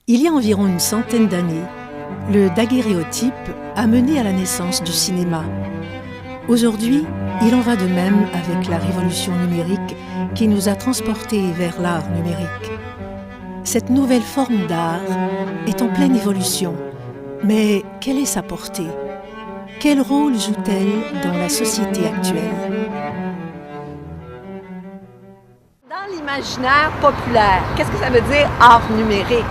Il y a environ une centaine d'années, le daguerréotype a mené à la naissance du cinéma. Aujourd'hui, il en va de même avec la révolution numérique qui nous a transportés vers l'art numérique. Cette nouvelle forme d'art est en pleine évolution, mais quelle est sa portée? Quel rôle joue-t-elle dans la société actuelle? Dans l'imaginaire populaire, qu'est-ce que ça veut dire art numérique?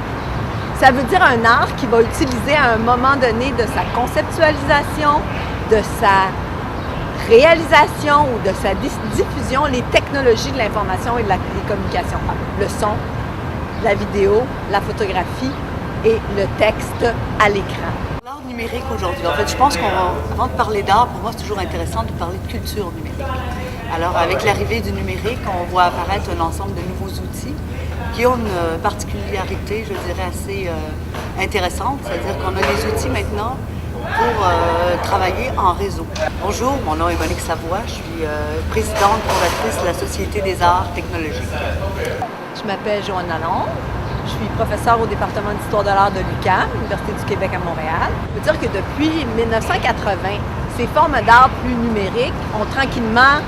Ça veut dire un art qui va utiliser à un moment donné de sa conceptualisation, de sa réalisation ou de sa diffusion les technologies de l'information et de la communication. Le son, la vidéo, la photographie et le texte à l'écran. L'art numérique aujourd'hui, en fait, je pense qu'avant de parler d'art, pour moi, c'est toujours intéressant de parler de culture numérique. Alors, avec l'arrivée du numérique, on voit apparaître un ensemble de nouveaux outils qui ont une particularité, je dirais, assez intéressante. C'est-à-dire qu'on a des outils maintenant pour travailler en réseau. Bonjour, mon nom est Monique Savoie, je suis présidente fondatrice de la Société des arts technologiques. Je m'appelle Joanne Lalonde. Je suis professeure au département d'histoire de l'art de l'UQAM, Université du Québec à Montréal. Je veux dire que depuis 1980, ces formes d'art plus numériques ont tranquillement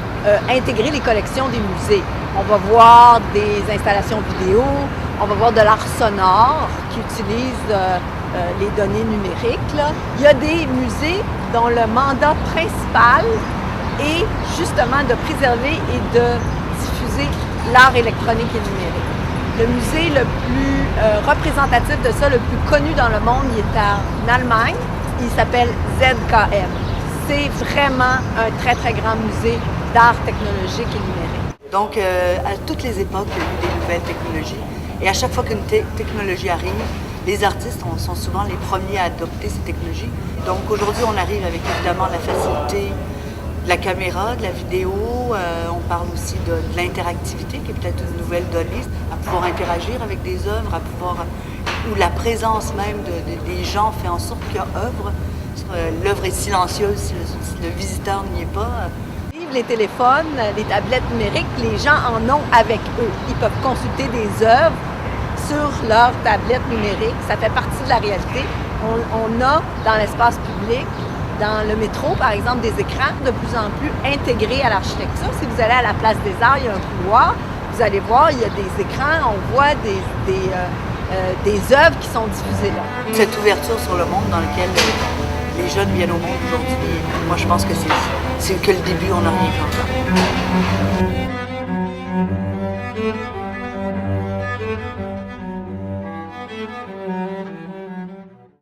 intégré les collections des musées. On va voir des installations vidéo, on va voir de l'art sonore qui utilise les données numériques. Là. Il y a des musées dont le mandat principal est justement de préserver et de diffuser l'art électronique et numérique. Le musée le plus représentatif de ça, le plus connu dans le monde, il est en Allemagne. Il s'appelle ZKM. C'est vraiment un très, très grand musée d'art technologique et numérique. Donc, à toutes les époques, il y a eu des nouvelles technologies. Et à chaque fois qu'une technologie arrive, les artistes sont souvent les premiers à adopter ces technologies. Donc, aujourd'hui, on arrive avec évidemment la facilité de la caméra, de la vidéo. On parle aussi de l'interactivité, qui est peut-être une nouvelle donnée, à pouvoir interagir avec des œuvres, à pouvoir, où la présence même des gens fait en sorte qu'il y a œuvre. L'œuvre est silencieuse si le visiteur n'y est pas. Les téléphones, les tablettes numériques, les gens en ont avec eux. Ils peuvent consulter des œuvres sur leur tablette numérique. Ça fait partie de la réalité. On a dans l'espace public, dans le métro, par exemple, des écrans de plus en plus intégrés à l'architecture. Si vous allez à la Place des Arts, il y a un couloir. Vous allez voir, il y a des écrans, on voit des œuvres qui sont diffusées là. Cette ouverture sur le monde dans lequel les jeunes viennent au monde aujourd'hui, moi je pense que c'est que le début, on arrive encore.